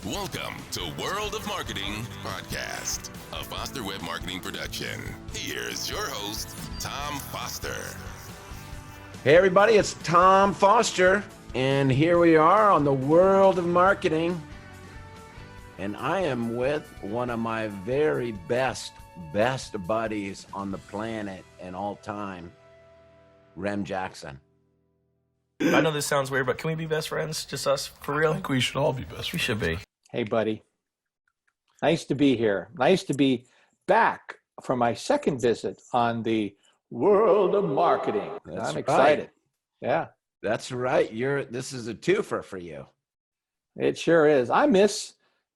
Welcome to World of Marketing Podcast, a Foster Web Marketing production. Here's your host, Tom Foster. Hey everybody, it's Tom Foster, and here we are on the World of Marketing. And I am with one of my very best buddies on the planet and all time, Rem Jackson. I know this sounds weird, but can we be best friends? Just us, for real? I think we should all be best friends. We should be. Hey, buddy. Nice to be here. Nice to be back from my second visit on the World of Marketing. I'm excited. Yeah. That's right. This is a twofer for you. It sure is. I miss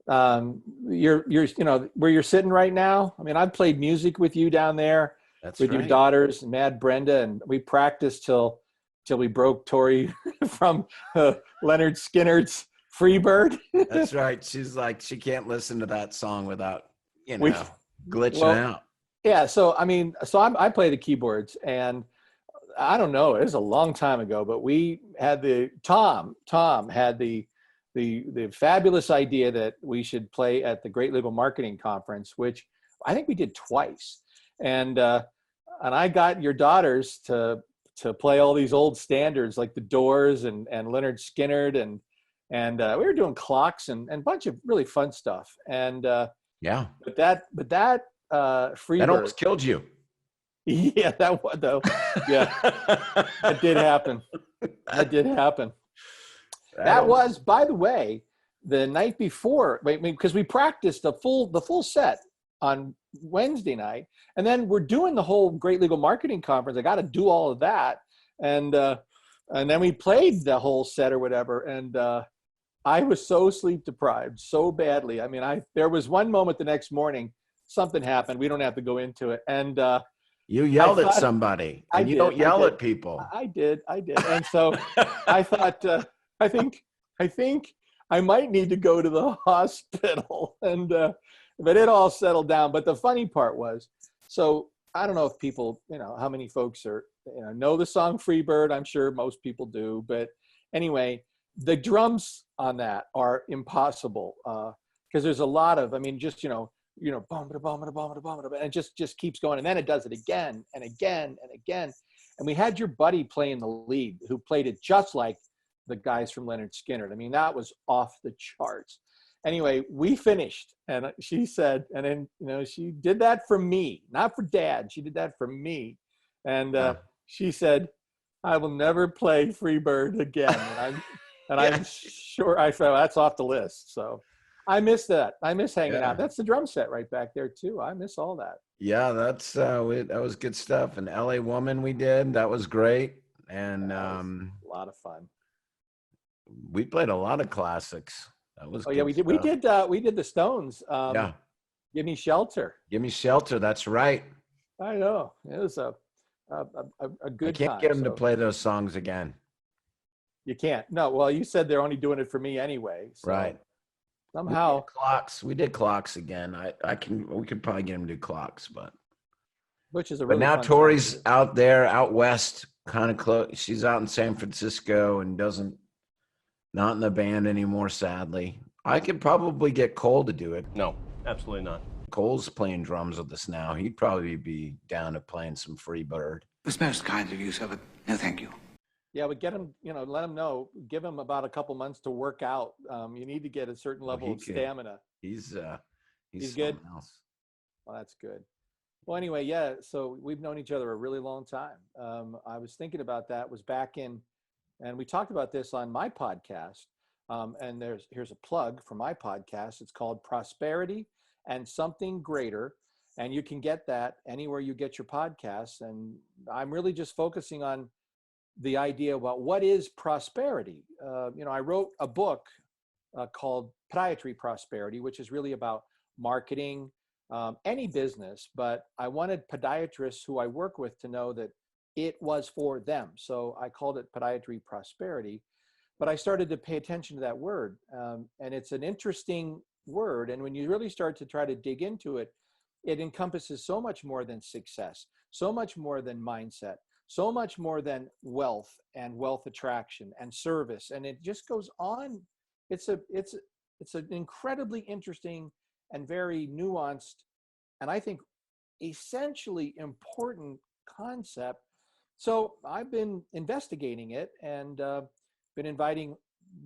you're where you're sitting right now. I mean, I've played music with you down there. That's with right. your daughters, Mad Brenda, and we practiced till we broke Tori from Leonard Skinner's Freebird. That's right. She's like, she can't listen to that song without, glitching out. Yeah. So, I play the keyboards, and I don't know, it was a long time ago, but we had Tom had the fabulous idea that we should play at the Great Legal Marketing Conference, which I think we did twice. And I got your daughters to play all these old standards like the Doors and Leonard Skinner and we were doing clocks and a bunch of really fun stuff. And yeah, but that Freebird, that almost killed you. Yeah, that was though. Yeah, that did happen. That was, by the way, the night before. Because we practiced the full set on Wednesday night, and then we're doing the whole Great Legal Marketing Conference. I got to do all of that, and then we played the whole set or whatever, and I was so sleep deprived so badly. I mean, there was one moment the next morning, something happened. We don't have to go into it, and you yelled at somebody, and you don't yell at people. I did, and so I thought, I think I might need to go to the hospital, and. But it all settled down. But the funny part was, so I don't know if people, how many folks know the song Freebird. I'm sure most people do. But anyway, the drums on that are impossible because there's a lot of, just, bum, and it just keeps going. And then it does it again and again and again. And we had your buddy playing the lead who played it just like the guys from Leonard Skinner. I mean, that was off the charts. Anyway, we finished, and she said, and then, she did that for me, not for Dad. She did that for me. And she said, I will never play Freebird again. And I'm sure I felt that's off the list. So I miss that. I miss hanging out. That's the drum set right back there too. I miss all that. Yeah, that was good stuff. And LA Woman we did, that was great. And a lot of fun. We played a lot of classics. That was we did. We did the Stones. Give Me Shelter. Give Me Shelter. That's right. I know. It was a good time. I can't get them to play those songs again. You can't. No. Well, you said they're only doing it for me anyway. So right. Somehow. We did Clocks again. We could probably get them to do Clocks, but. Which is a really. But now fun Tori's song. out there, out west, kind of close. She's out in San Francisco and not in the band anymore, sadly. I could probably get Cole to do it. No, absolutely not. Cole's playing drums with us now. He'd probably be down to playing some Freebird. It's most kind of you, sir, but no thank you. Yeah, but get him, let him know. Give him about a couple months to work out. You need to get a certain level of stamina. He's good. Else. Well, that's good. Well, anyway, yeah, so we've known each other a really long time. I was thinking about that, was back in, and we talked about this on my podcast. And here's a plug for my podcast. It's called Prosperity and Something Greater. And you can get that anywhere you get your podcasts. And I'm really just focusing on the idea about what is prosperity. I wrote a book called Podiatry Prosperity, which is really about marketing, any business. But I wanted podiatrists who I work with to know that it was for them. So I called it Podiatry Prosperity. But I started to pay attention to that word. And it's an interesting word. And when you really start to try to dig into it, it encompasses so much more than success, so much more than mindset, so much more than wealth and wealth attraction and service. And it just goes on. It's it's an incredibly interesting and very nuanced, and I think essentially important concept. So I've been investigating it and been inviting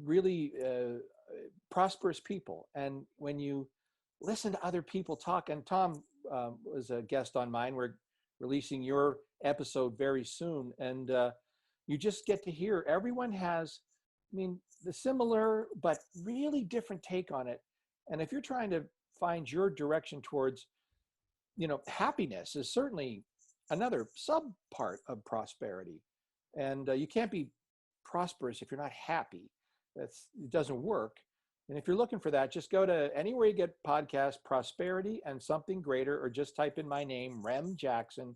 really prosperous people. And when you listen to other people talk, and Tom was a guest on mine, we're releasing your episode very soon, and you just get to hear everyone has, I mean, the similar but really different take on it. And if you're trying to find your direction towards, happiness is certainly another sub part of prosperity. And you can't be prosperous if you're not happy. It doesn't work. And if you're looking for that, just go to anywhere you get podcasts, prosperity and something greater, or just type in my name, Rem Jackson,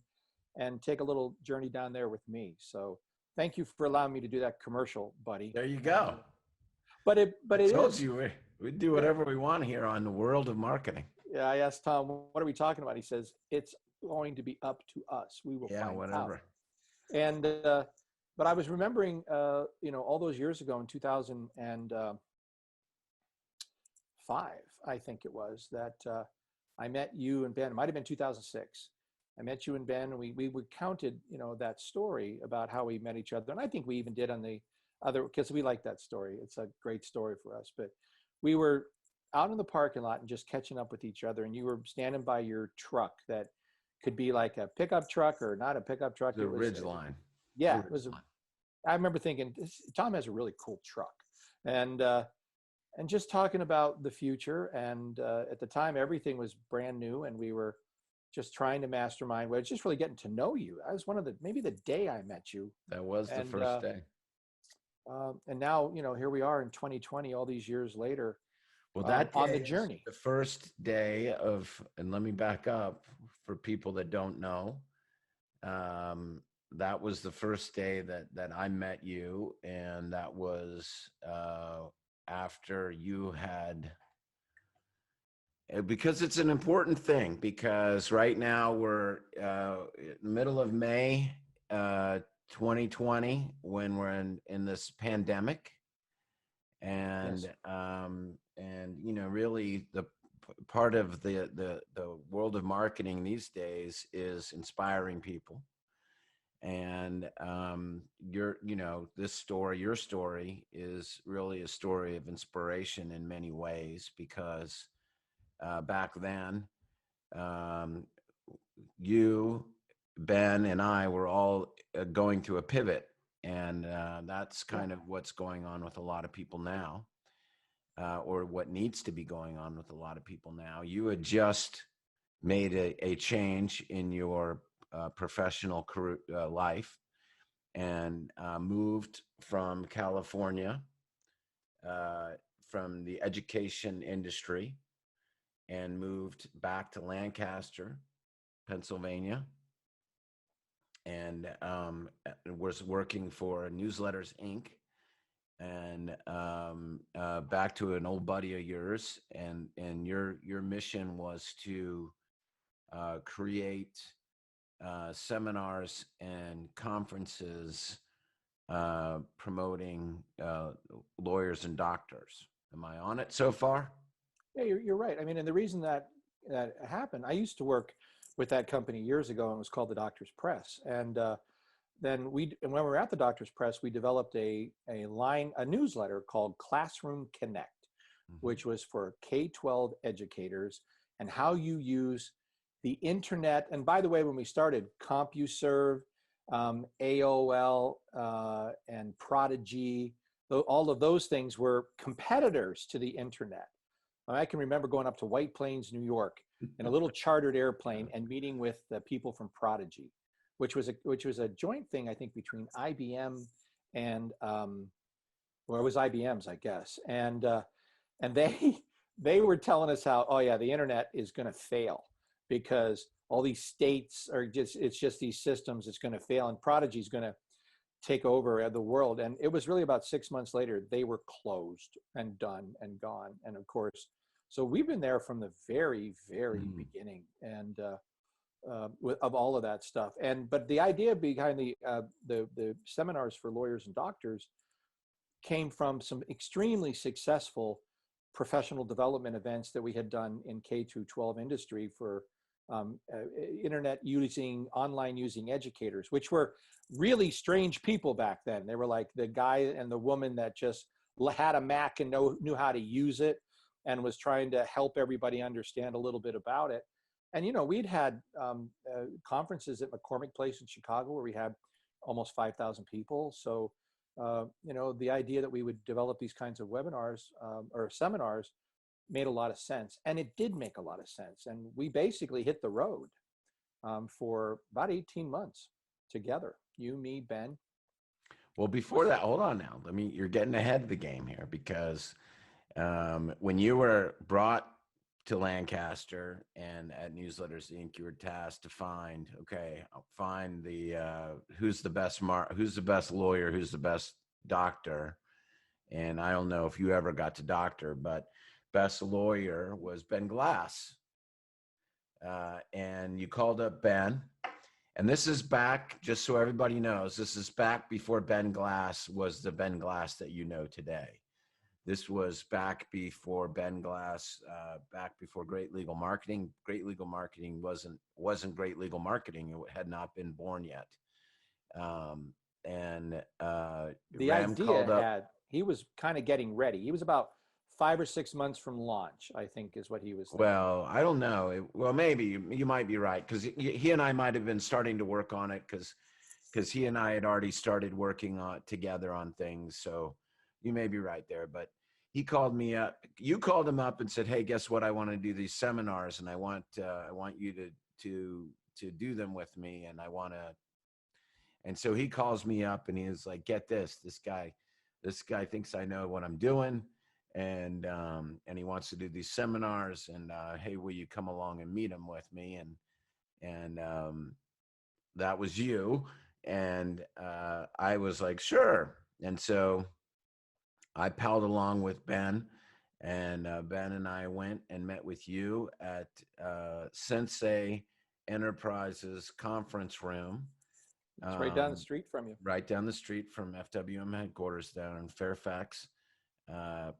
and take a little journey down there with me. So thank you for allowing me to do that commercial, buddy. There you go. But it told is. you we do whatever we want here on the world of marketing. Yeah, I asked Tom, what are we talking about? He says, it's going to be up to us. We will find whatever. out. And, but I was remembering, all those years ago in 2005, I think it was, that I met you and Ben. It might have been 2006. I met you and Ben, and we recounted, that story about how we met each other. And I think we even did on the other, because we like that story. It's a great story for us. But we were out in the parking lot and just catching up with each other. And you were standing by your truck that could be like a pickup truck or not a pickup truck. The Ridgeline. Yeah, it was. I remember thinking, Tom has a really cool truck, and just talking about the future. And at the time, everything was brand new, and we were just trying to mastermind. We were just really getting to know you. I was maybe the day I met you. That was the first day. And now, here we are in 2020, all these years later. Well, that on the journey, the first day of, and let me back up for people that don't know. That was the first day that I met you, and that was after you had, because it's an important thing, because right now we're in the middle of May 2020, when we're in this pandemic, and yes. Really the part of the world of marketing these days is inspiring people. And your story is really a story of inspiration in many ways, because back then you, Ben, and I were all going through a pivot, and that's kind of what's going on with a lot of people now, or what needs to be going on with a lot of people now. You had just made a change in your professional career, life, and moved from California, from the education industry, and moved back to Lancaster, Pennsylvania, and was working for Newsletters Inc. and back to an old buddy of yours, and your mission was to create seminars and conferences promoting lawyers and doctors. Am I on it so far? Yeah, you're right. I mean, and the reason that happened, I used to work with that company years ago, and it was called the Doctor's Press. And then when we were at the Doctor's Press, we developed a newsletter called Classroom Connect, which was for K-12 educators and how you use the internet. And by the way, when we started, CompuServe, AOL, and Prodigy, all of those things were competitors to the internet. I can remember going up to White Plains, New York, in a little chartered airplane and meeting with the people from Prodigy, which was a joint thing, I think, between IBM and well, it was IBM's, I guess, and they were telling us how, oh yeah, the internet is going to fail because all these states are it's just these systems, it's going to fail, and Prodigy is going to take over the world. And it was really about 6 months later, they were closed and done and gone. And of course, so we've been there from the very, very beginning, and of all of that stuff. But the idea behind the seminars for lawyers and doctors came from some extremely successful professional development events that we had done in K through 12 industry for internet using, online using educators, which were really strange people back then. They were like the guy and the woman that just had a Mac and knew how to use it and was trying to help everybody understand a little bit about it. And, we'd had conferences at McCormick Place in Chicago where we had almost 5,000 people. So, the idea that we would develop these kinds of webinars or seminars made a lot of sense. And it did make a lot of sense. And we basically hit the road for about 18 months together, you, me, Ben. Well, before that, hold on now. You're getting ahead of the game here, because when you were brought to Lancaster and at Newsletters Inc., you were tasked to find the who's the best lawyer, who's the best doctor. And I don't know if you ever got to doctor, but best lawyer was Ben Glass. And you called up Ben. And this is back, just so everybody knows, this is back before Ben Glass was the Ben Glass that you know today. This was back before Ben Glass, back before Great Legal Marketing. Great Legal Marketing wasn't Great Legal Marketing. It had not been born yet. The Rem idea he was kind of getting ready. He was about 5 or 6 months from launch, I think is what he was thinking. Well, I don't know. Maybe you might be right, because he and I might have been starting to work on it, because he and I had already started working together on things. So you may be right there, but he called me up. You called him up and said, "Hey, guess what? I want to do these seminars, and I want you to do them with me, and I want to." And so he calls me up, and he was like, "Get this. This guy thinks I know what I'm doing, and he wants to do these seminars. And hey, will you come along and meet him with me?" And that was you. And I was like, "Sure." And so I palled along with Ben, and Ben and I went and met with you at Sensei Enterprises conference room. It's right down the street from you. Right down the street from FWM headquarters down in Fairfax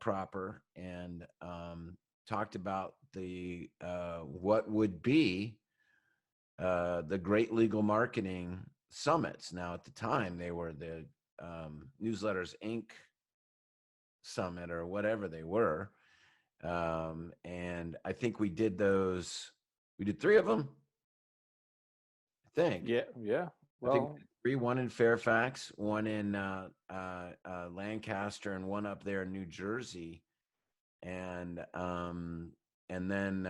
proper, and talked about the what would be the Great Legal Marketing Summits. Now, at the time, they were the Newsletters Inc. Summit or whatever they were. And I think we did those. We did 3 of them, I think. Yeah. Well, I think 3, one in Fairfax, one in Lancaster, and one up there in New Jersey. And then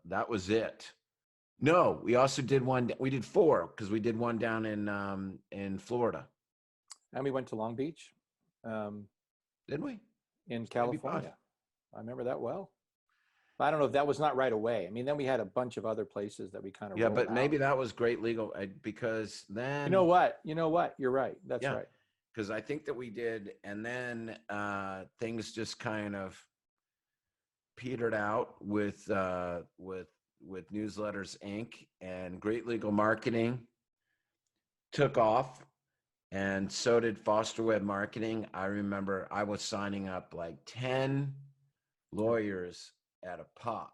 that was it. No, we also did one. We did 4, because we did one down in Florida. And we went to Long Beach. Did we? In California. I remember that well. I don't know if that was not right away. I mean, then we had a bunch of other places that we kind of but out. Maybe that was Great Legal, because then you know what, you're right. That's right. Because I think that we did, and then things just kind of petered out with Newsletters Inc. and Great Legal Marketing took off. And so did Foster Web Marketing. I remember I was signing up like 10 lawyers at a pop,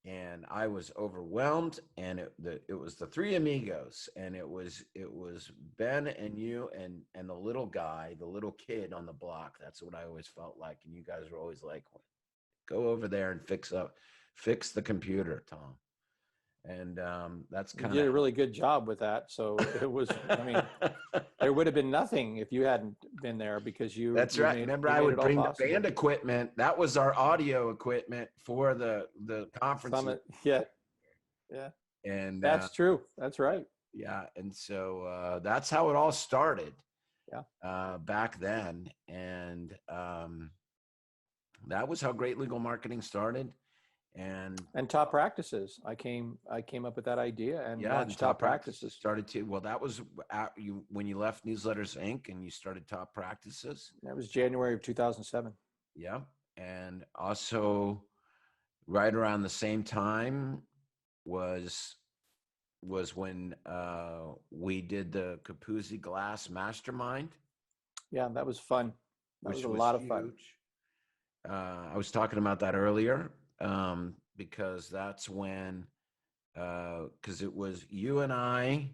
and I was overwhelmed. And it was the 3 amigos, and it was Ben and you and the little guy, the little kid on the block. That's what I always felt like. And you guys were always like, "Go over there and fix the computer, Tom." And that's kind of, you did a really good job with that. So it was, I mean, there would have been nothing if you hadn't been there, because you. That's right. Remember, I would bring the band equipment. That was our audio equipment for the conference. Summit. Yeah. And that's true. That's right. Yeah. And so that's how it all started. Yeah. Back then. And that was how Great Legal Marketing started. And Top Practices. I came up with that idea, and launched Top Practices. Started to. Well, that was when you left Newsletters Inc. and you started Top Practices. That was January of 2007. Yeah, and also right around the same time was when we did the Capuzzi Glass Mastermind. Yeah, that was fun. That was a lot of fun. I was talking about that earlier, because that's when, because it was you and I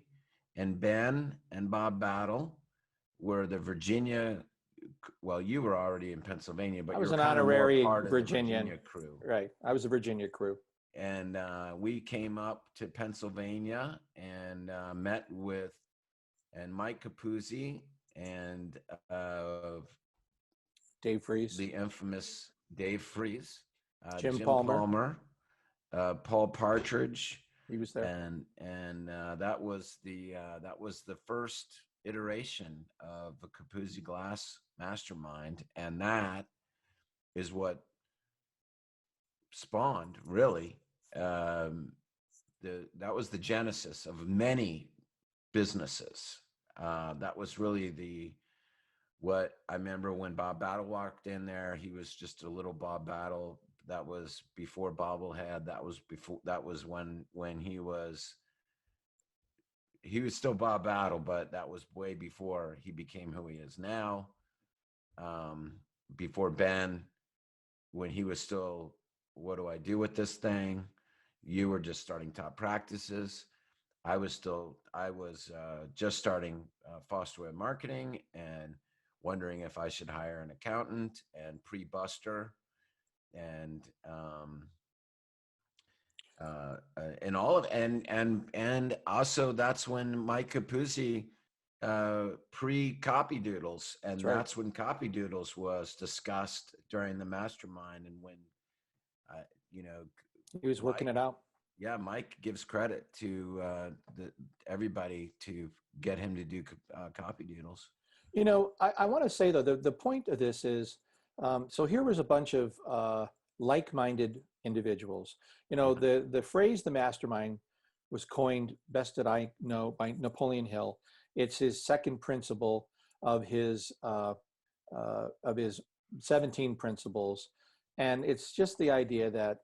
and Ben and Bob Battle were the Virginia. Well, you were already in Pennsylvania, but I you was were an kind of more honorary part of the Virginian. Virginia crew. Right. I was a Virginia crew. And we came up to Pennsylvania and met with Mike Capuzzi and Dave Freese, the infamous Dave Freese, Jim Jim Palmer. Paul Partridge. He was there. And that was the first iteration of the Capuzzi Glass Mastermind, and that is what spawned really. That was the genesis of many businesses. That was really what I remember when Bob Battle walked in there. He was just a little Bob Battle. That was before Bobblehead. That was when he was still Bob Battle, but that was way before he became who he is now. Before Ben, when he was still, what do I do with this thing? You were just starting Top Practices. I was just starting Foster Web Marketing and wondering if I should hire an accountant and pre-Buster. And all of and also that's when Mike Capuzzi pre-Copy Doodles, and that's when Copy Doodles was discussed during the mastermind, and when he was working it out. Yeah, Mike gives credit to everybody to get him to do Copy Doodles. I want to say though, the point of this is, so here was a bunch of like-minded individuals. The phrase "the mastermind" was coined, best that I know, by Napoleon Hill. It's his second principle of his 17 principles, and it's just the idea that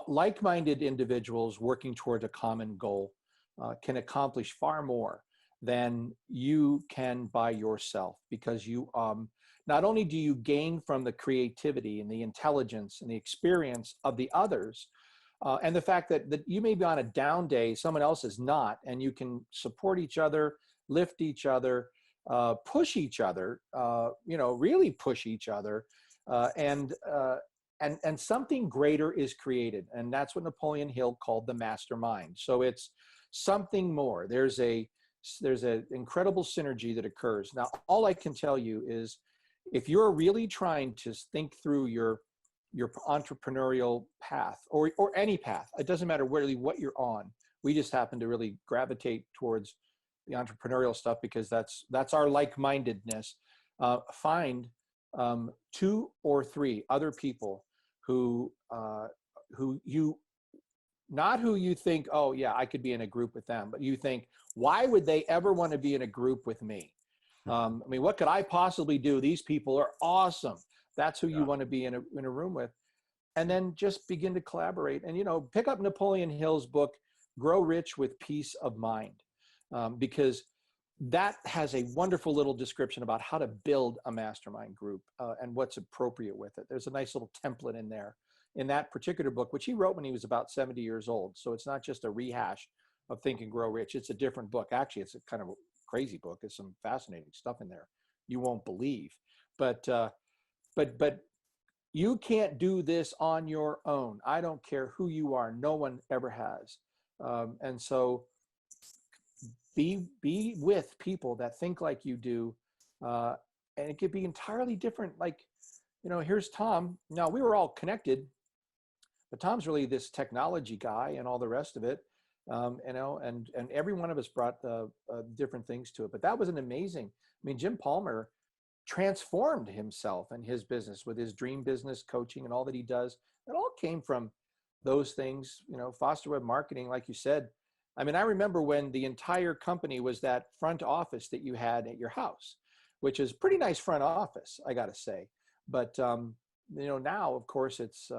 like-minded individuals working toward a common goal can accomplish far more than you can by yourself, because you not only do you gain from the creativity and the intelligence and the experience of the others, and the fact that you may be on a down day, someone else is not, and you can support each other, lift each other, push each other, really push each other, and something greater is created. And that's what Napoleon Hill called the mastermind. So it's something more. There's an incredible synergy that occurs. Now, all I can tell you is, if you're really trying to think through your entrepreneurial path, or any path, it doesn't matter really what you're on. We just happen to really gravitate towards the entrepreneurial stuff because that's our like-mindedness. Find 2 or 3 other people who you think, oh yeah, I could be in a group with them, but you think, why would they ever want to be in a group with me? What could I possibly do? These people are awesome. That's who you want to be in a room with. And then just begin to collaborate and, pick up Napoleon Hill's book, Grow Rich with Peace of Mind, because that has a wonderful little description about how to build a mastermind group and what's appropriate with it. There's a nice little template in there in that particular book, which he wrote when he was about 70 years old. So it's not just a rehash of Think and Grow Rich. It's a different book. Actually, it's a kind of a crazy book. There's some fascinating stuff in there you won't believe. But you can't do this on your own. I don't care who you are. No one ever has. And so be with people that think like you do. And it could be entirely different. Like, here's Tom. Now, we were all connected, but Tom's really this technology guy and all the rest of it. And every one of us brought different things to it. But that was an amazing. Jim Palmer transformed himself and his business with his dream business coaching and all that he does. It all came from those things, Foster Web Marketing, like you said. I remember when the entire company was that front office that you had at your house, which is pretty nice front office, I got to say. But, now, of course, it's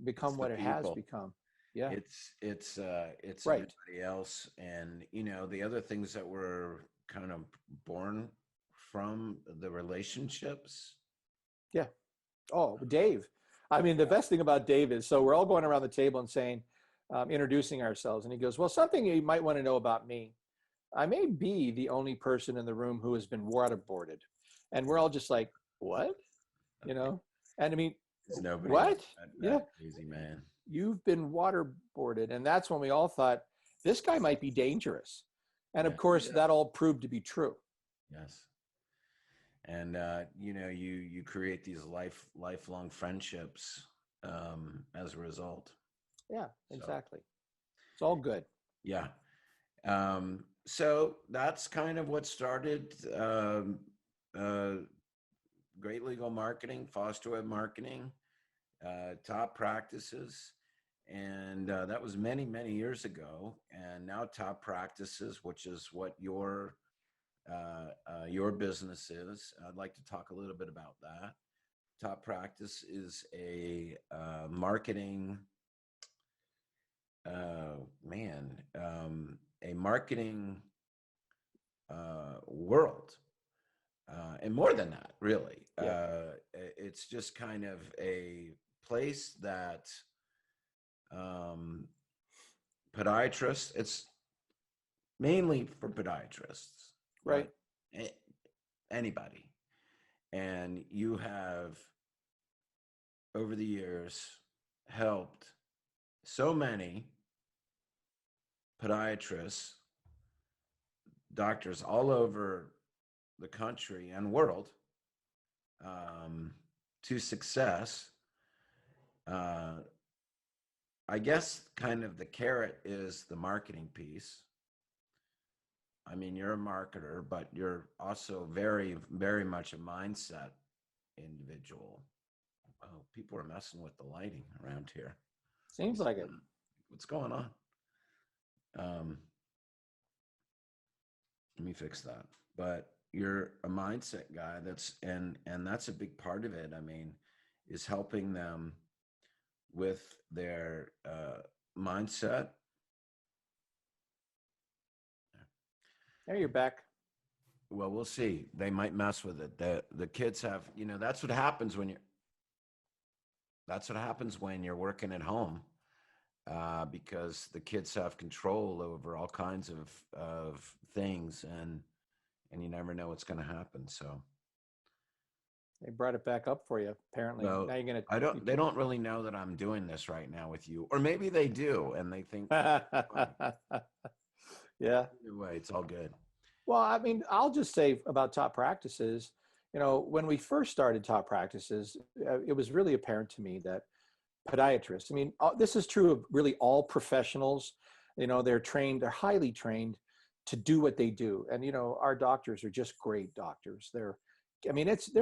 become what it has become. Yeah. It's right. everybody else. And, the other things that were kind of born from the relationships? Yeah. Oh, Dave. I mean, the best thing about Dave is, so we're all going around the table and saying, introducing ourselves. And he goes, well, something you might want to know about me. I may be the only person in the room who has been waterboarded. And we're all just like, what? You know? And I mean, Nobody what? that crazy, man. You've been waterboarded. And that's when we all thought, this guy might be dangerous. And of course, that all proved to be true. Yes. And, you create these lifelong friendships as a result. Yeah, exactly. It's all good. Yeah. So that's kind of what started Great Legal Marketing, Foster Web Marketing, Top Practices. And that was many, many years ago. And now Top Practices, which is what your business is. I'd like to talk a little bit about that. Top Practice is a marketing, a marketing world. And more than that, really. It's just kind of a place that podiatrists, it's mainly for podiatrists. Right. Anybody. And you have, over the years, helped so many podiatrists, doctors all over the country and world to success. I guess kind of the carrot is the marketing piece. I mean, you're a marketer, but you're also very, very much a mindset individual. Oh, people are messing with the lighting around here. Seems like it. What's going on? Let me fix that. But you're a mindset guy. And that's a big part of it. I mean, is helping them with their mindset. There, you're back. Well, we'll see. They might mess with it. The kids have, that's what happens when you're working at home, because the kids have control over all kinds of things, and you never know what's going to happen. So they brought it back up for you, apparently. Well, now you're gonna. They don't really know that I'm doing this right now with you, or maybe they do, and they think. Yeah. Either way, it's all good. Well, I mean, I'll just say about Top Practices, when we first started Top Practices, it was really apparent to me that podiatrists, I mean, this is true of really all professionals, they're trained, they're highly trained to do what they do. And, our doctors are just great doctors. They're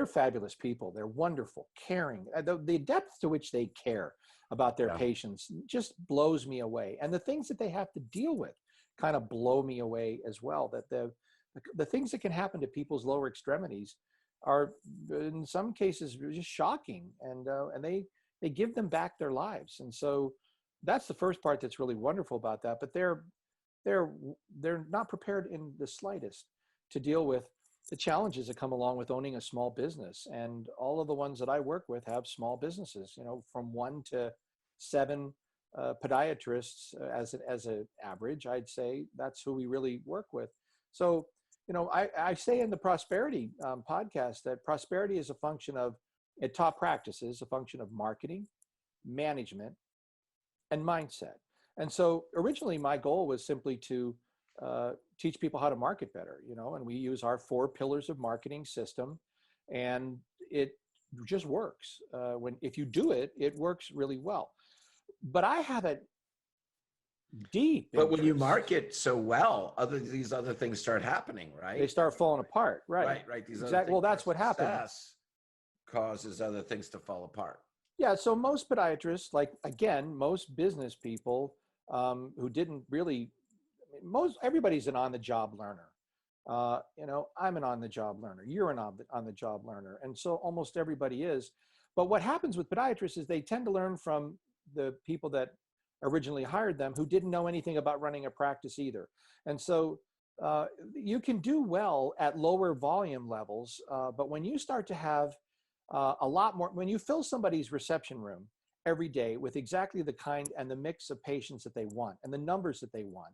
fabulous people. They're wonderful, caring. The depth to which they care about their patients just blows me away. And the things that they have to deal with kind of blow me away as well. That the things that can happen to people's lower extremities are, in some cases, just shocking, and they give them back their lives. And so that's the first part that's really wonderful about that. But they're not prepared in the slightest to deal with the challenges that come along with owning a small business. And all of the ones that I work with have small businesses, from 1 to 7 podiatrists as an average. I'd say that's who we really work with. So, I say in the Prosperity podcast that prosperity is a function of, at Top Practices, a function of marketing, management, and mindset. And so originally my goal was simply to teach people how to market better, and we use our 4 pillars of marketing system, and it just works. If you do it, it works really well. But I have a deep But when you interest. market so well, these other things start happening, right? They start falling apart, right? Right. These exactly. Well, that's what happened. Success causes other things to fall apart. Yeah. So most podiatrists, most business people who didn't really, everybody's an on-the-job learner. I'm an on-the-job learner. You're an on-the-job learner. And so almost everybody is. But what happens with podiatrists is they tend to learn from the people that originally hired them, who didn't know anything about running a practice either. And so you can do well at lower volume levels, but when you start to have a lot more, when you fill somebody's reception room every day with exactly the kind and the mix of patients that they want and the numbers that they want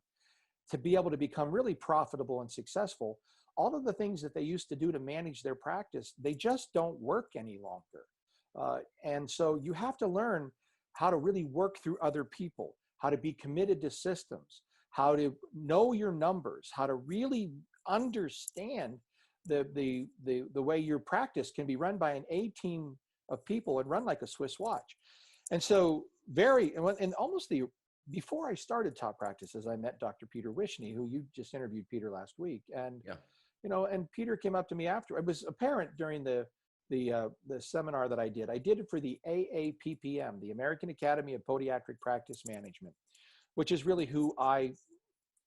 to be able to become really profitable and successful, all of the things that they used to do to manage their practice, they just don't work any longer. And so you have to learn how to really work through other people, how to be committed to systems, how to know your numbers, how to really understand the way your practice can be run by an A team of people and run like a Swiss watch. And so before I started Top Practices, I met Dr. Peter Wishney, who you just interviewed, Peter, last week. And, and Peter came up to me after. It was apparent during the seminar that I did. I did it for the AAPPM, the American Academy of Podiatric Practice Management, which is really who I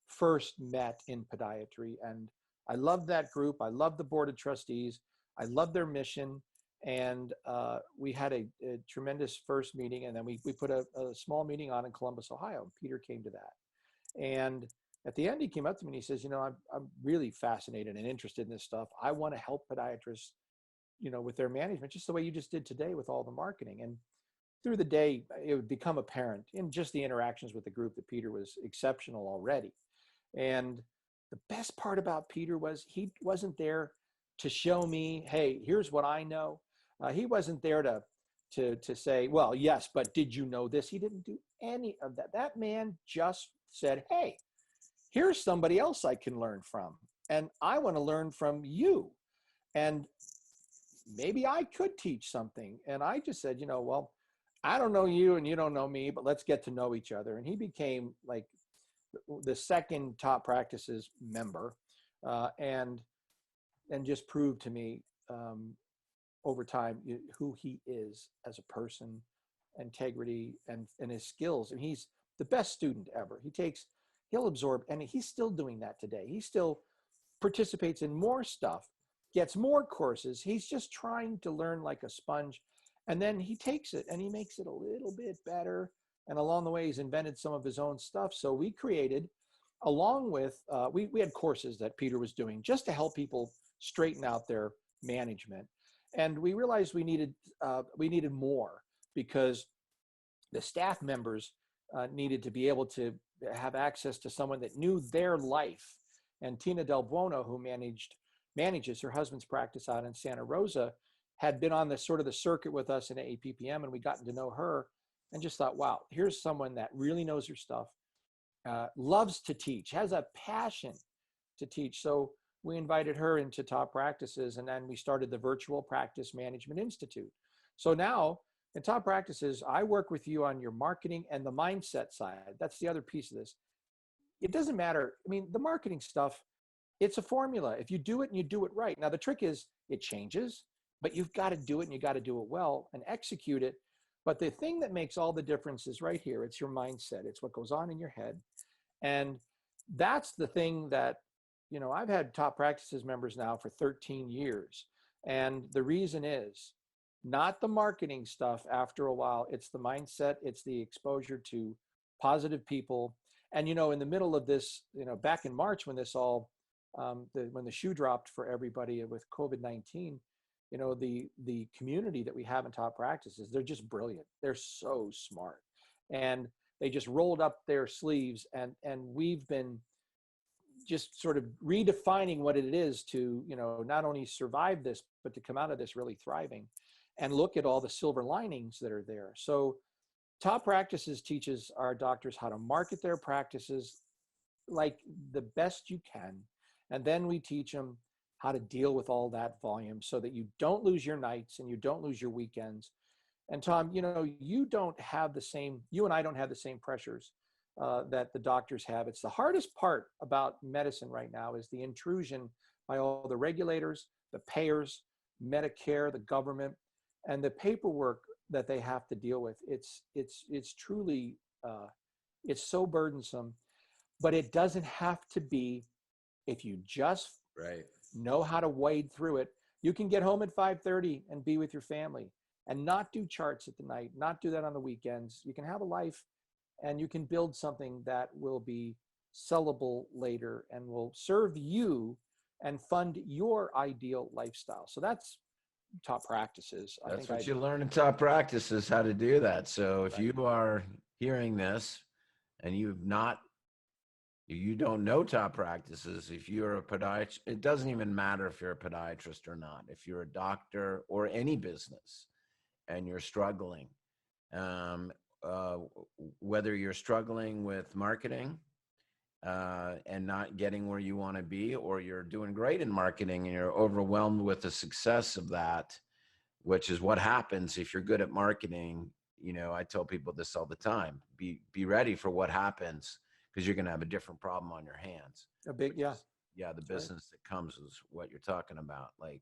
first met in podiatry. And I loved that group. I loved the board of trustees. I loved their mission. And we had a tremendous first meeting. And then we put a small meeting on in Columbus, Ohio. Peter came to that. And at the end, he came up to me and he says, I'm really fascinated and interested in this stuff. I want to help podiatrists, with their management, just the way you just did today with all the marketing. And through the day, it would become apparent in just the interactions with the group that Peter was exceptional already. And the best part about Peter was he wasn't there to show me, hey, here's what I know. He wasn't there to say, well, yes, but did you know this? He didn't do any of that. That man just said, hey, here's somebody else I can learn from. And I want to learn from you. And maybe I could teach something. And I just said, well, I don't know you and you don't know me, but let's get to know each other. And he became like the second Top Practices member, and just proved to me over time who he is as a person, integrity, and his skills. And he's the best student ever. He'll absorb, and he's still doing that today. He still participates in more stuff, gets more courses. He's just trying to learn like a sponge. And then he takes it and he makes it a little bit better. And along the way, he's invented some of his own stuff. So we created, along with, we had courses that Peter was doing just to help people straighten out their management. And we realized we needed more, because the staff members needed to be able to have access to someone that knew their life. And Tina Del Buono, who manages her husband's practice out in Santa Rosa, had been on the sort of the circuit with us in APPM, and we gotten to know her and just thought, wow, here's someone that really knows her stuff, loves to teach, has a passion to teach. So we invited her into Top Practices, and then we started the Virtual Practice Management Institute. So now in Top Practices, I work with you on your marketing and the mindset side. That's the other piece of this. It doesn't matter. I mean, the marketing stuff, it's a formula. If you do it and you do it right. Now, the trick is it changes, but you've got to do it and you got to do it well and execute it. But the thing that makes all the difference is right here. It's your mindset. It's what goes on in your head. And that's the thing that, I've had Top Practices members now for 13 years. And the reason is not the marketing stuff after a while. It's the mindset. It's the exposure to positive people. And, in the middle of this, back in March when this all, when the shoe dropped for everybody with COVID-19, the community that we have in Top Practices, they're just brilliant. They're so smart. And they just rolled up their sleeves, and we've been just sort of redefining what it is to, not only survive this, but to come out of this really thriving and look at all the silver linings that are there. So Top Practices teaches our doctors how to market their practices like the best you can. And then we teach them how to deal with all that volume so that you don't lose your nights and you don't lose your weekends. And Tom, you and I don't have the same pressures that the doctors have. It's the hardest part about medicine right now is the intrusion by all the regulators, the payers, Medicare, the government, and the paperwork that they have to deal with. It's truly, it's so burdensome, but it doesn't have to be. If you just know how to wade through it, you can get home at 5:30 and be with your family and not do charts at the night, not do that on the weekends. You can have a life and you can build something that will be sellable later, and will serve you and fund your ideal lifestyle. So that's top practices. That's what you learn in top practices, how to do that. So if you are hearing this and you don't know top practices, if you're a podiatrist, it doesn't even matter if you're a podiatrist or not. If you're a doctor or any business and you're struggling, whether you're struggling with marketing and not getting where you want to be, or you're doing great in marketing and you're overwhelmed with the success of that, which is what happens if you're good at marketing. You know, I tell people this all the time: be ready for what happens, because you're going to have a different problem on your hands. A big, yeah. The business that comes is what you're talking about. Like,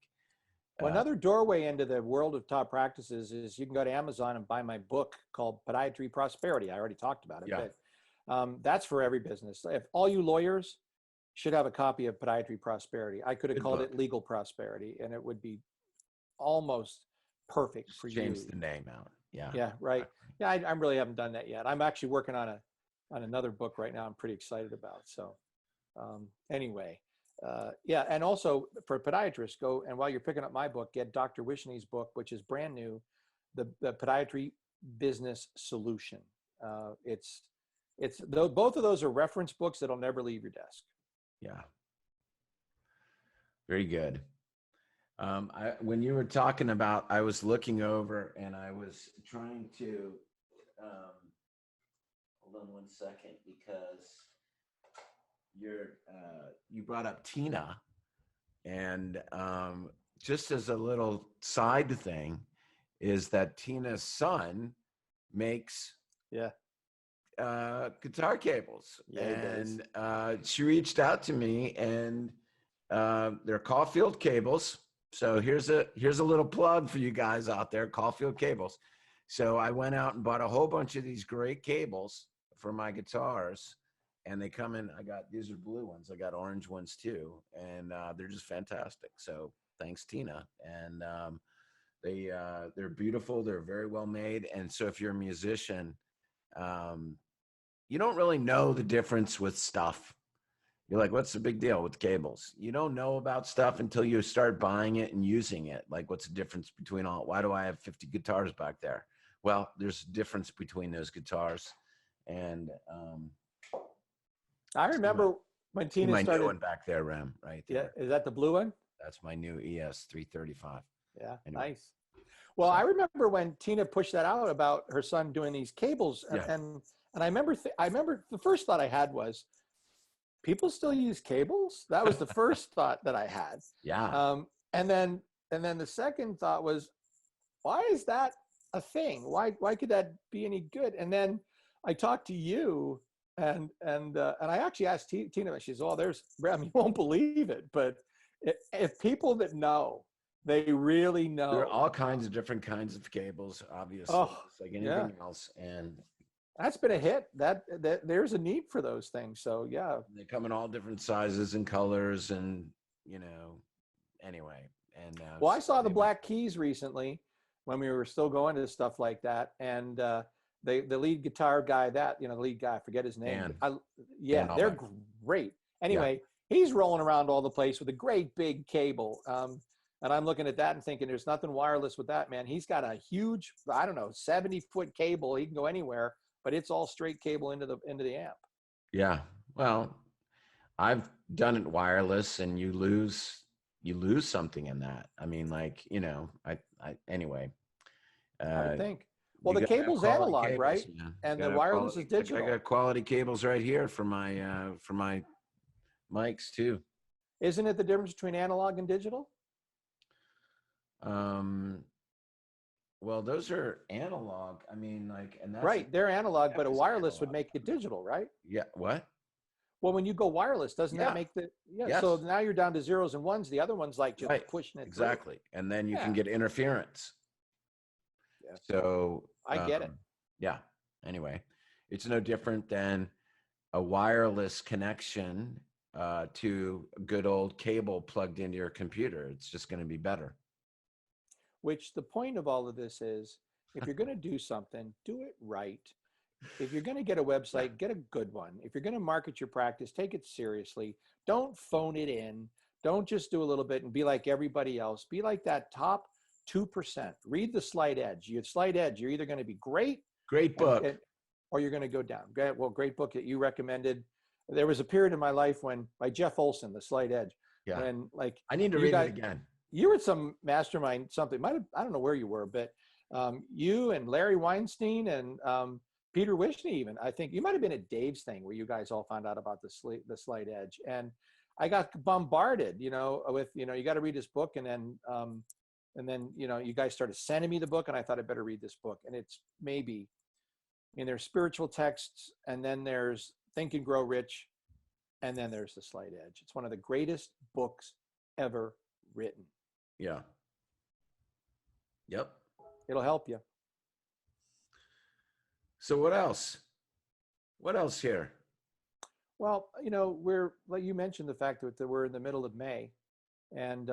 well, another doorway into the world of top practices is you can go to Amazon and buy my book called Podiatry Prosperity. I already talked about it, but that's for every business. If all you lawyers should have a copy of Podiatry Prosperity. I could have called it Legal Prosperity, and it would be almost perfect for you. Change the name out. Yeah. Yeah. Right. Yeah. I really haven't done that yet. I'm actually working on another book right now. I'm pretty excited about. So, anyway, yeah. And also for podiatrists, go, and while you're picking up my book, get Dr. Wishney's book, which is brand new, the Podiatry Business Solution. Both of those are reference books that'll never leave your desk. Yeah. Very good. When you were talking about, I was looking over and I was trying to, hold on one second, because you brought up Tina, and just as a little side thing is that Tina's son makes guitar cables. And she reached out to me, and they're Caulfield cables. So here's a little plug for you guys out there, Caulfield cables. So I went out and bought a whole bunch of these great cables for my guitars, and they come in. These are blue ones. I got orange ones too, and they're just fantastic. So thanks, Tina. And they're beautiful. They're very well made. And so if you're a musician, you don't really know the difference with stuff. You're like, what's the big deal with cables? You don't know about stuff until you start buying it and using it. Like, what's the difference between why do I have 50 guitars back there? Well, there's a difference between those guitars. And I remember when Tina started. New one back there, Rem, right there. Yeah, is that the blue one? That's my new ES 335. Yeah, anyway. Nice. Well, I remember when Tina pushed that out about her son doing these cables, and I remember the first thought I had was, people still use cables? That was the first thought that I had. Yeah. And then the second thought was, why is that a thing? Why could that be any good? And then I talked to you, and I actually asked Tina. She says, "Oh, there's Rem, you won't believe it, but if people that know, they really know." There are all kinds of different kinds of cables, obviously, it's like anything else, and that's been a hit. That there's a need for those things. So yeah, they come in all different sizes and colors, and anyway. And well, I saw the Black Keys recently when we were still going to stuff like that, and the lead guitar guy, the lead guy, I forget his name. Dan they're great. Anyway, he's rolling around all the place with a great big cable. And I'm looking at that and thinking, there's nothing wireless with that, man. He's got a huge, 70-foot cable. He can go anywhere, but it's all straight cable into the amp. Yeah. Well, I've done it wireless, and you lose something in that. I mean, anyway. I think. Well, the cable's analog, cables, right? Man. And the wireless is digital. I got quality cables right here for my mics too. Isn't it the difference between analog and digital? Well, those are analog. I mean, and that's right. They're analog, but a wireless would make it digital, right? Yeah. What? Well, when you go wireless, doesn't that make Yes. So now you're down to zeros and ones. The other one's like just pushing it. Exactly. Through. And then you can get interference. Yeah. So I get it. Yeah. Anyway, it's no different than a wireless connection to good old cable plugged into your computer. It's just going to be better. Which the point of all of this is, if you're going to do something, do it right. if you're going to get a website, get a good one. If you're going to market your practice, take it seriously. Don't phone it in. Don't just do a little bit and be like everybody else. Be like that top 2%. Read the Slight Edge. You Slight Edge, you're either going to be great. Great book. Or you're going to go down. Well, great book that you recommended. There was a period in my life when, by Jeff Olson, The Slight Edge, Yeah. when like I need to read it again. you were at some mastermind something. I don't know where you were, but you and Larry Weinstein and Peter Wishney, even I think you might have been at Dave's thing where you guys all found out about the Slight Edge, and I got bombarded, with you got to read this book, and then you guys started sending me the book, and I thought I better read this book, and it's maybe, there's spiritual texts, and then there's Think and Grow Rich, and then there's the Slight Edge. It's one of the greatest books ever written. Yeah. Yep. It'll help you. So what else? What else here? Well, we're, like you mentioned, the fact that we're in the middle of May, and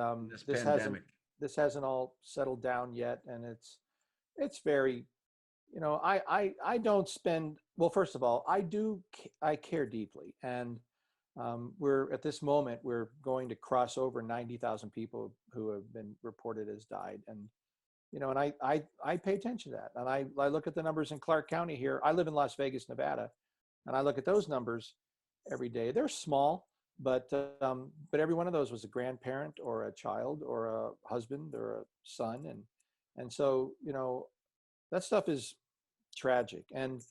this hasn't all settled down yet, and it's very, I don't spend, well, first of all, I care deeply, and we're at this moment, we're going to cross over 90,000 people who have been reported as died. And, and I pay attention to that. And I look at the numbers in Clark County here. I live in Las Vegas, Nevada, and I look at those numbers every day. They're small, but every one of those was a grandparent or a child or a husband or a son. And so, that stuff is tragic. And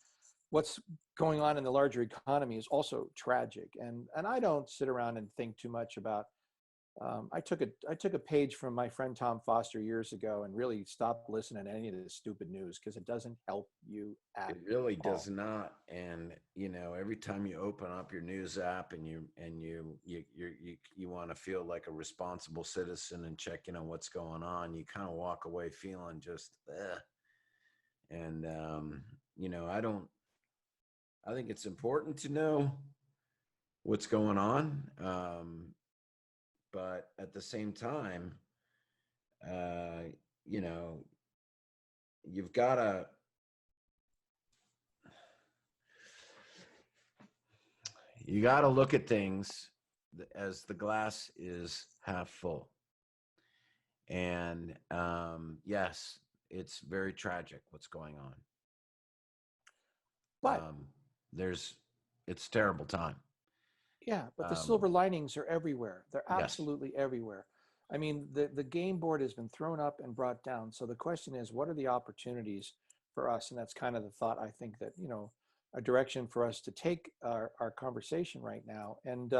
what's going on in the larger economy is also tragic. And I don't sit around and think too much about, I took a page from my friend Tom Foster years ago and really stopped listening to any of this stupid news, because it doesn't help you at all. It really does not. And every time you open up your news app and you want to feel like a responsible citizen and check in on what's going on, you kind of walk away feeling just and I think it's important to know what's going on, but at the same time, you've got to look at things as the glass is half full. And yes, it's very tragic what's going on. But it's a terrible time. Yeah, but the silver linings are everywhere. They're absolutely everywhere. I mean, the game board has been thrown up and brought down. So the question is, what are the opportunities for us? And that's kind of the thought, I think, that, a direction for us to take our conversation right now. And,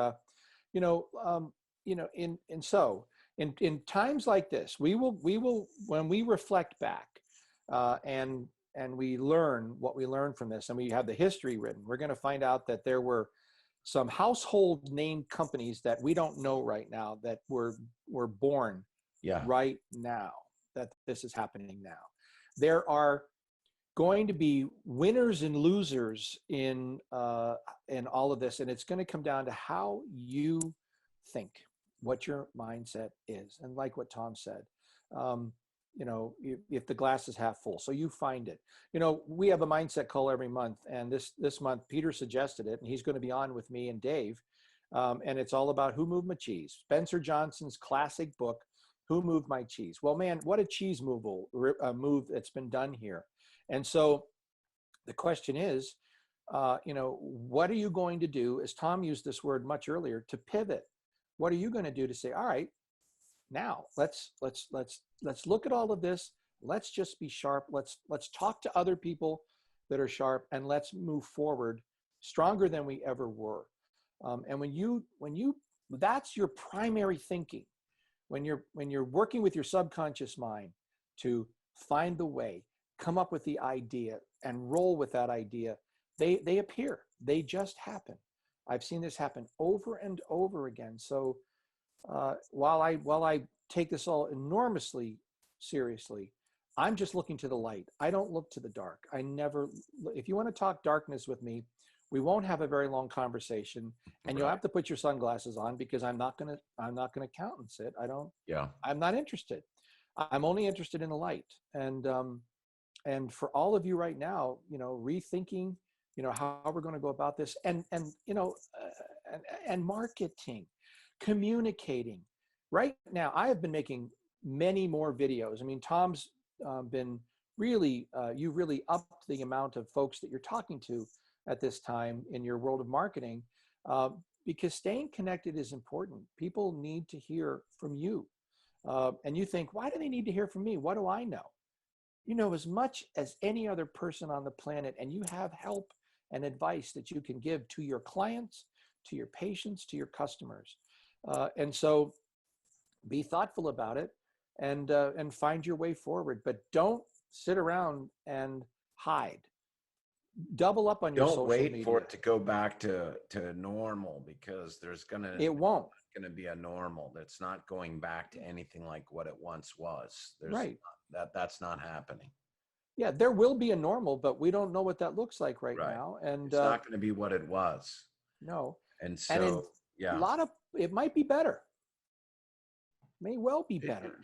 in times like this, we will, when we reflect back and we learn what we learned from this, and we have the history written, we're going to find out that there were some household name companies that we don't know right now that were born right now, that this is happening now. There are going to be winners and losers in all of this, and it's going to come down to how you think, what your mindset is. And like what Tom said, if the glass is half full, so you find it. We have a mindset call every month, and this month Peter suggested it, and he's going to be on with me and Dave, and it's all about who moved my cheese. Spencer Johnson's classic book, Who Moved My Cheese. Well, man, what a cheese move that's been done here. And so the question is, what are you going to do, as Tom used this word much earlier, to pivot? What are you going to do to say, all right, now let's look at all of this. Let's just be sharp. Let's talk to other people that are sharp, and let's move forward stronger than we ever were. And when you that's your primary thinking, when you're working with your subconscious mind to find the way, come up with the idea and roll with that idea, they appear. They just happen. I've seen this happen over and over again. So while I take this all enormously seriously, I'm just looking to the light. I don't look to the dark. If you want to talk darkness with me, we won't have a very long conversation, and you'll have to put your sunglasses on, because I'm not going to countenance it. I'm not interested. I'm only interested in the light. And for all of you right now, rethinking how we're going to go about this, and marketing, communicating. Right now, I have been making many more videos. I mean, Tom's been really, you really upped the amount of folks that you're talking to at this time in your world of marketing, because staying connected is important. People need to hear from you. And you think, why do they need to hear from me? What do I know? You know as much as any other person on the planet, and you have help and advice that you can give to your clients, to your patients, to your customers. And so be thoughtful about it, and find your way forward, but don't sit around and hide. Double up on your social media. Don't wait for it to go back to normal, because It won't. Going to be a normal that's not going back to anything like what it once was. Right. That's not happening. Yeah, there will be a normal, but we don't know what that looks like right now. And it's not going to be what it was. No. And so, it might be better. May well be better.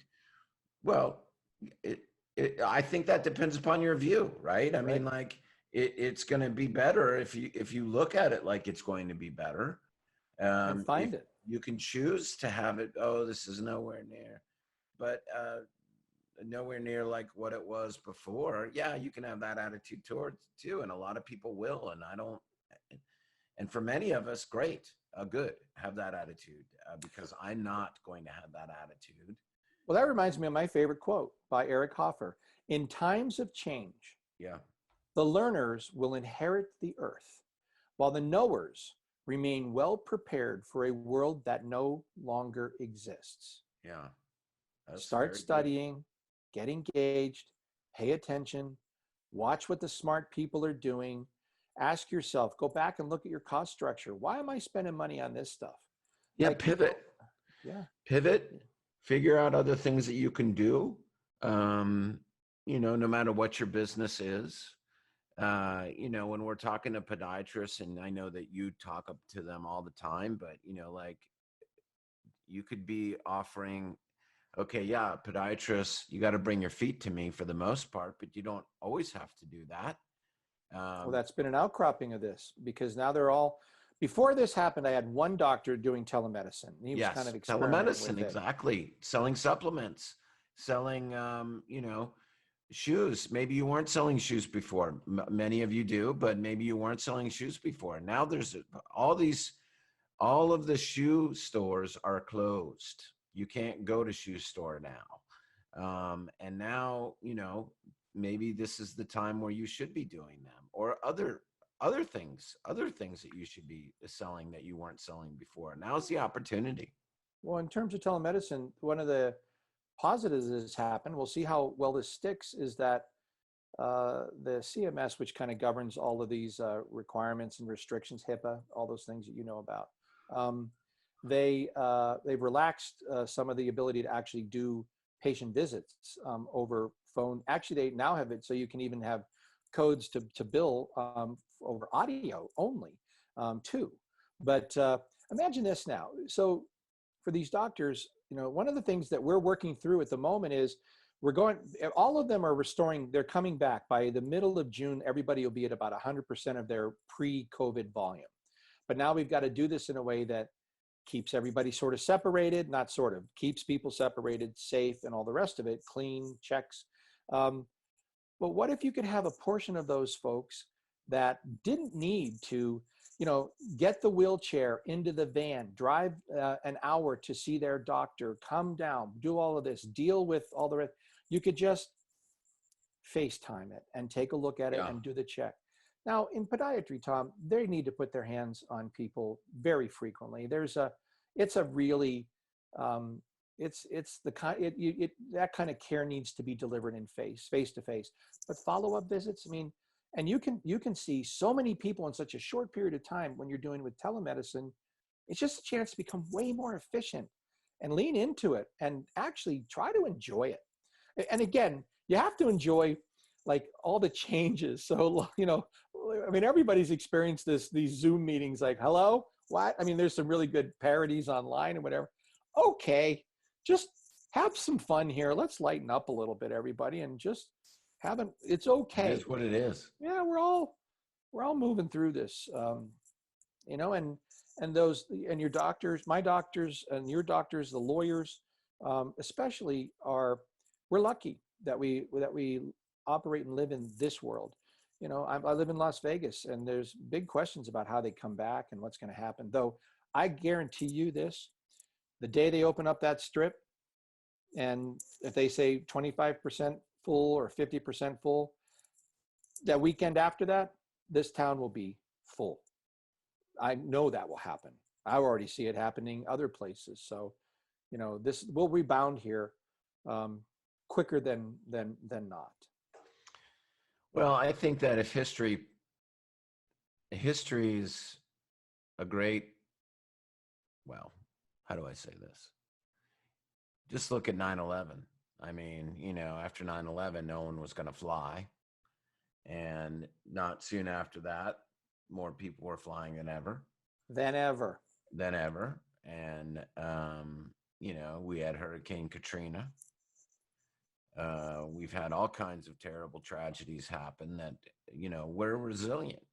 I think that depends upon your view, right? I mean, like it's going to be better if you look at it like it's going to be better. And find it. You can choose to have it. Oh, this is nowhere near, but nowhere near like what it was before. Yeah, you can have that attitude towards too, and a lot of people will. And I don't. And for many of us, great, good, have that attitude, because I'm not going to have that attitude. Well, that reminds me of my favorite quote by Eric Hoffer. In times of change, the learners will inherit the earth, while the knowers remain well prepared for a world that no longer exists. Yeah. Start studying, get engaged, pay attention, watch what the smart people are doing. Ask yourself, go back and look at your cost structure. Why am I spending money on this stuff? Yeah, pivot. Pivot, figure out other things that you can do, no matter what your business is. When we're talking to podiatrists, and I know that you talk up to them all the time, but, like you could be offering, podiatrists, you got to bring your feet to me for the most part, but you don't always have to do that. Well, that's been an outcropping of this, because now they're all, before this happened, I had one doctor doing telemedicine. He was kind of experimenting telemedicine, with it. exactly. Selling supplements, selling, shoes. Maybe you weren't selling shoes before. Many of you do, but maybe you weren't selling shoes before. Now there's all of the shoe stores are closed. You can't go to shoe store now. And now, maybe this is the time where you should be doing them, or other things that you should be selling that you weren't selling before. Now's the opportunity. Well, in terms of telemedicine, one of the positives that has happened, we'll see how well this sticks, is that the CMS, which kind of governs all of these requirements and restrictions, HIPAA, all those things that you know about, they've relaxed some of the ability to actually do patient visits over phone. Actually, they now have it so you can even have codes to bill over audio only too. But imagine this now. So for these doctors, one of the things that we're working through at the moment is all of them are restoring, they're coming back. By the middle of June, everybody will be at about 100% of their pre-COVID volume. But now we've got to do this in a way that keeps everybody sort of separated, keeps people separated, safe, and all the rest of it, clean, checks. But what if you could have a portion of those folks that didn't need to, get the wheelchair into the van, drive an hour to see their doctor, come down, do all of this, deal with all the rest. You could just FaceTime it and take a look at it and do the check. Now, in podiatry, Tom, they need to put their hands on people very frequently. That kind of care needs to be delivered in face to face. But follow-up visits, and you can see so many people in such a short period of time when you're doing with telemedicine. It's just a chance to become way more efficient and lean into it and actually try to enjoy it. And again, you have to enjoy like all the changes. So, everybody's experienced these Zoom meetings, like, hello, what? There's some really good parodies online and whatever. Okay, just have some fun here. Let's lighten up a little bit, everybody, and just it's okay. It's what it is. Yeah, we're all we're all moving through this, you know, and those, and your doctors, my doctors and your doctors, the lawyers, especially we're lucky that we operate and live in this world. You know, I live in Las Vegas, and there's big questions about how they come back and what's going to happen. Though I guarantee you this, the day they open up that strip, and if they say 25% full or 50% full, that weekend after that, this town will be full. I know that will happen. I already see it happening other places. So, you know, this will rebound here quicker than not. Well, I think that if history is a great, well, how do I say this? Just look at 9/11. I mean, you know, after 9/11, no one was going to fly. And not soon after that, more people were flying than ever. And, you know, we had Hurricane Katrina. We've had all kinds of terrible tragedies happen that, you know, we're resilient.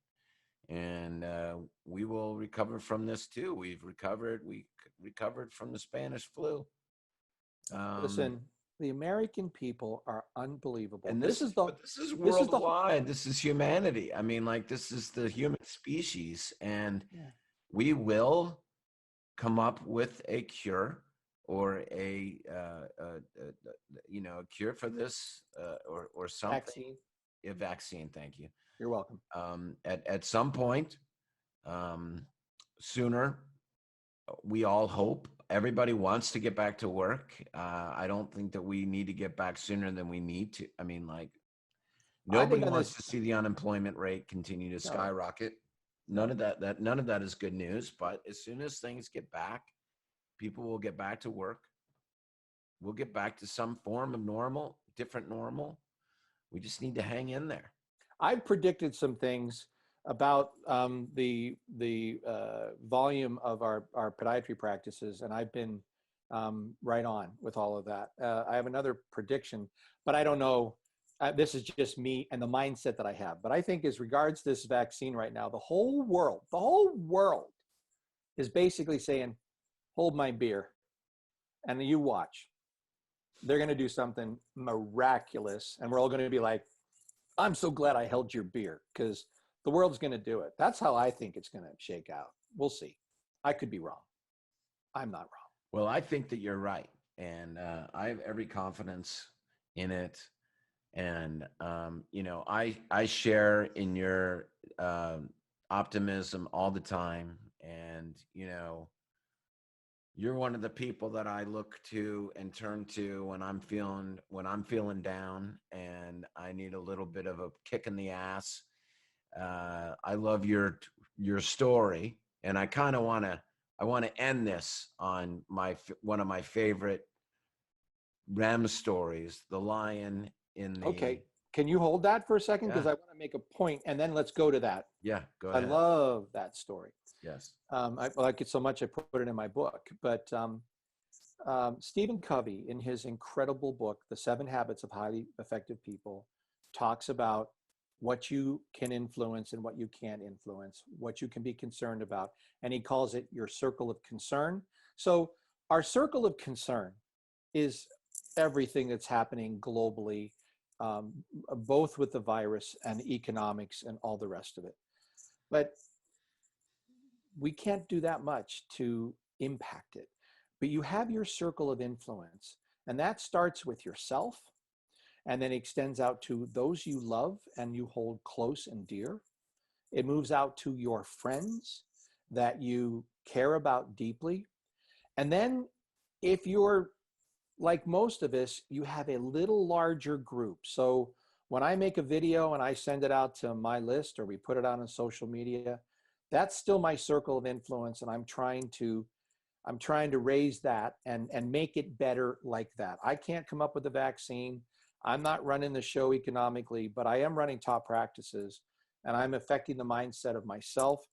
And we will recover from this too. We recovered from the Spanish flu. Listen, the American people are unbelievable. And this is worldwide. This is humanity. I mean, like, this is the human species, and we will come up with a cure or a cure for this or something. A vaccine. Thank you. You're welcome. At some point, sooner, we all hope. Everybody wants to get back to work. I don't think that we need to get back sooner than we need to. I mean, like, nobody wants to see the unemployment rate continue to skyrocket. None of that is good news. But as soon as things get back, people will get back to work. We'll get back to some form of normal, different normal. We just need to hang in there. I've predicted some things about the volume of our podiatry practices, and I've been right on with all of that. I have another prediction, but I don't know. This is just me and the mindset that I have. But I think as regards this vaccine right now, the whole world is basically saying, hold my beer and you watch. They're going to do something miraculous, and we're all going to be like, I'm so glad I held your beer, because the world's going to do it. That's how I think it's going to shake out. We'll see. I could be wrong. I'm not wrong. Well, I think that you're right. And I have every confidence in it. And, you know, I share in your optimism all the time. And, you know, you're one of the people that I look to and turn to when I'm feeling down and I need a little bit of a kick in the ass. I love your story, and I kind of want to end this on one of my favorite Rem stories, the lion in the. Okay, can you hold that for a second, because I want to make a point, and then let's go to that. Yeah, go ahead. I love that story. Yes. I like it so much I put it in my book. But Stephen Covey, in his incredible book, The 7 Habits of Highly Effective People, talks about what you can influence and what you can't influence, what you can be concerned about. And he calls it your circle of concern. So our circle of concern is everything that's happening globally, both with the virus and economics and all the rest of it. But we can't do that much to impact it. But you have your circle of influence, and that starts with yourself, and then extends out to those you love and you hold close and dear. It moves out to your friends that you care about deeply. And then if you're like most of us, you have a little larger group. So when I make a video and I send it out to my list, or we put it out on social media, that's still my circle of influence. And I'm trying to raise that and make it better like that. I can't come up with a vaccine. I'm not running the show economically, but I am running top practices, and I'm affecting the mindset of myself,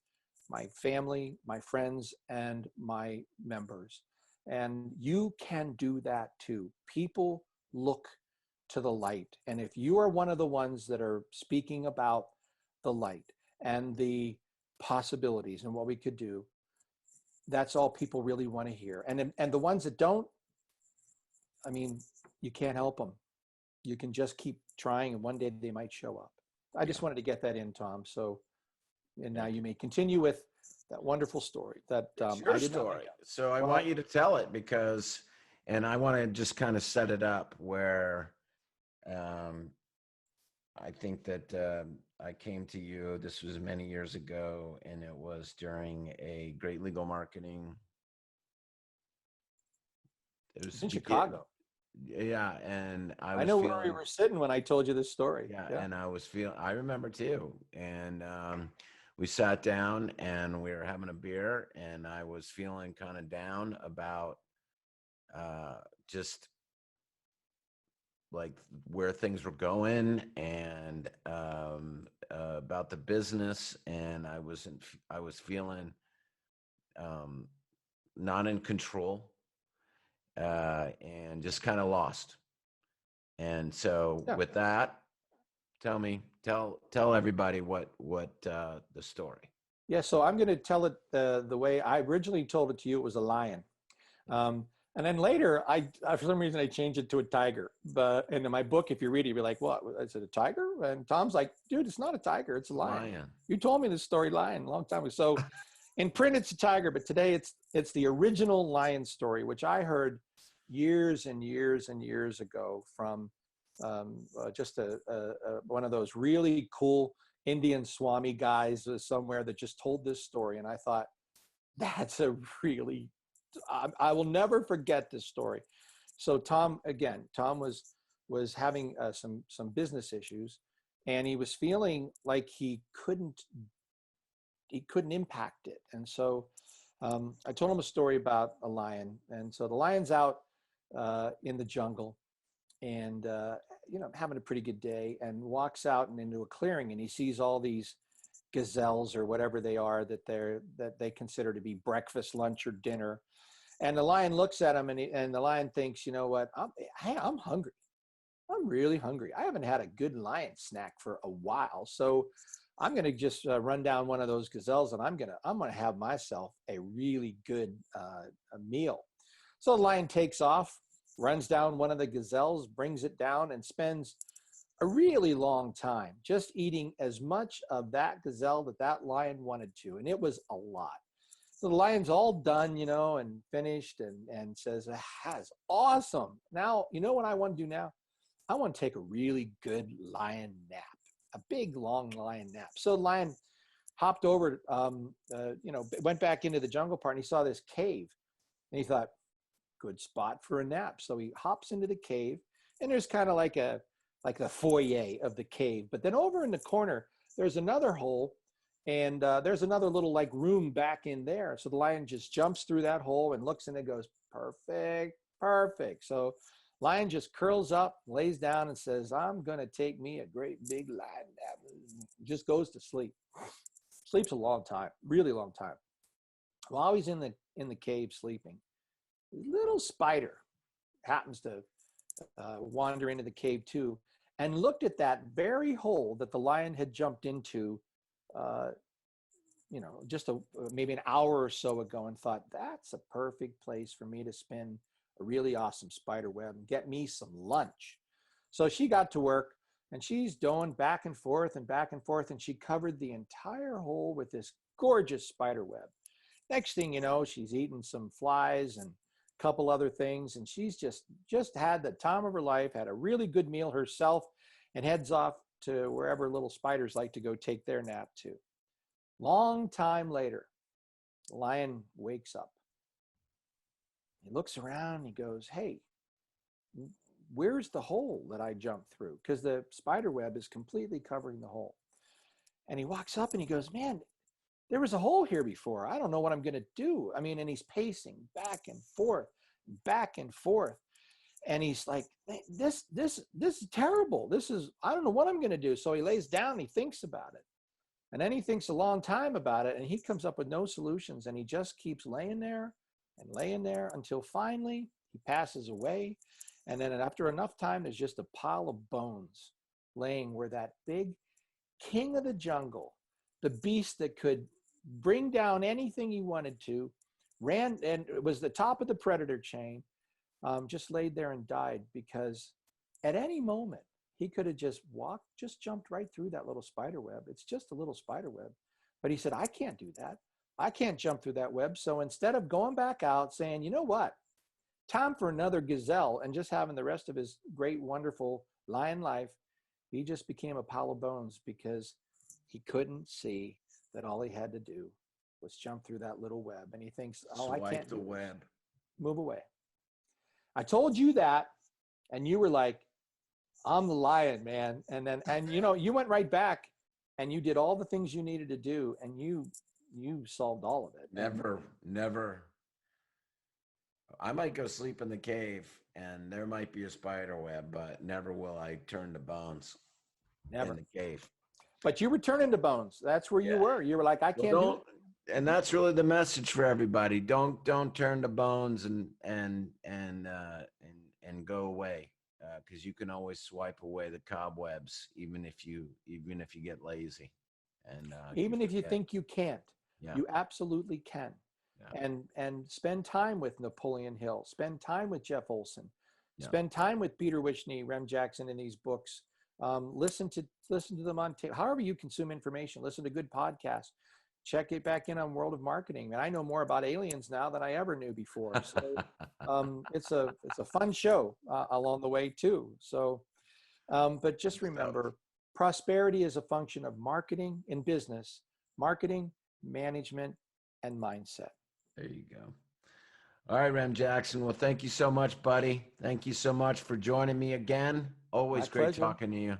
my family, my friends, and my members. And you can do that too. People look to the light. And if you are one of the ones that are speaking about the light and the possibilities and what we could do. That's all people really want to hear. And the ones that don't, I mean, you can't help them. You can just keep trying, and one day they might show up. I just wanted to get that in, Tom. So, and now you may continue with that wonderful story that It's your I did not story. make up. So I want you to tell it because, and I want to just kind of set it up where I think that I came to you, this was many years ago, and it was during a great legal marketing. It was in Chicago. Yeah, and I know where we were sitting when I told you this story. Yeah, and I remember too. And we sat down and we were having a beer, and I was feeling kind of down about just like where things were going, and about the business, and I was feeling not in control, and just kind of lost. And so with that, tell everybody what the story. Yeah, so I'm going to tell it the way I originally told it to you. It was a lion, and then later I for some reason I changed it to a tiger. But in my book, if you read it, you'll be like, "What? Is it a tiger?" And Tom's like, "Dude, it's not a tiger. It's a lion. You told me this story, lion, a long time ago." So in print, it's a tiger, but today it's the original lion story, which I heard years and years and years ago from just one of those really cool Indian Swami guys somewhere that just told this story. And I thought, that's a really, I will never forget this story. So Tom was having some business issues, and he was feeling like he couldn't impact it. And so I told him a story about a lion. And so the lion's out in the jungle, and having a pretty good day, and walks out and into a clearing, and he sees all these gazelles or whatever they are that they consider to be breakfast, lunch, or dinner. And the lion looks at him, and the lion thinks, you know what? I'm hungry. I'm really hungry. I haven't had a good lion snack for a while, so I'm going to just run down one of those gazelles, and I'm going to have myself a really good a meal. So the lion takes off, runs down one of the gazelles, brings it down, and spends a really long time just eating as much of that gazelle that lion wanted to. And it was a lot. So the lion's all done, and finished, and says, that's awesome. Now, you know what I want to do now? I want to take a really good lion nap, a big, long lion nap. So the lion hopped over, went back into the jungle part, and he saw this cave. And he thought, good spot for a nap. So he hops into the cave, and there's kind of like the foyer of the cave. But then over in the corner, there's another hole, and there's another little like room back in there. So the lion just jumps through that hole and looks in and goes, perfect, perfect. So lion just curls up, lays down, and says, I'm going to take me a great big lion nap. Just goes to sleep. Sleeps a long time, really long time. While he's in the cave sleeping, little spider happens to wander into the cave too, and looked at that very hole that the lion had jumped into, just maybe an hour or so ago, and thought, that's a perfect place for me to spin a really awesome spider web and get me some lunch. So she got to work, and she's going back and forth, and she covered the entire hole with this gorgeous spider web. Next thing you know, she's eating some flies and a couple other things, and she's just had the time of her life, had a really good meal herself, and heads off to wherever little spiders like to go take their nap too. Long time later, the lion wakes up. He looks around and he goes, hey, where's the hole that I jumped through? Because the spider web is completely covering the hole. And he walks up and he goes, man, there was a hole here before. I don't know what I'm going to do. I mean, and he's pacing back and forth. And he's like, this is terrible. I don't know what I'm going to do. So he lays down, he thinks about it. And then he thinks a long time about it, and he comes up with no solutions. And he just keeps laying there until finally he passes away. And then after enough time, there's just a pile of bones laying where that big king of the jungle the beast that could bring down anything he wanted to, ran, and it was the top of the predator chain, just laid there and died because at any moment he could have just jumped right through that little spider web. It's just a little spider web. But he said, I can't do that. I can't jump through that web. So instead of going back out saying, you know what, time for another gazelle and just having the rest of his great, wonderful lion life, he just became a pile of bones because he couldn't see that all he had to do was jump through that little web. And he thinks, oh, I can't do the web. Move away. I told you that, and you were like, I'm the lion, man. And you went right back and you did all the things you needed to do, and you solved all of it. Never. I might go sleep in the cave and there might be a spider web, but never will I turn to bones. Never. In the cave. But you were turning to bones. That's where you were. You were like, I can't do it. And that's really the message for everybody. Don't turn to bones and go away, because you can always swipe away the cobwebs, even if you get lazy, and even if you think you can't, you absolutely can. Yeah. And spend time with Napoleon Hill. Spend time with Jeff Olson. Yeah. Spend time with Peter Wishney, Rem Jackson in these books. Listen to them on tape. However you consume information. Listen to good podcasts. Check it back in on World of Marketing. And I know more about aliens now than I ever knew before. So it's a fun show along the way too. So, but just remember, prosperity is a function of marketing in business, marketing, management, and mindset. There you go. All right, Rem Jackson. Well, thank you so much, buddy. Thank you so much for joining me again. Always great talking to you.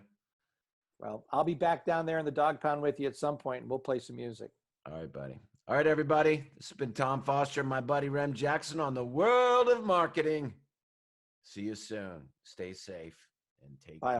Well, I'll be back down there in the dog pound with you at some point, and we'll play some music. All right, buddy. All right, everybody. This has been Tom Foster and my buddy Rem Jackson on the World of Marketing. See you soon. Stay safe and take care.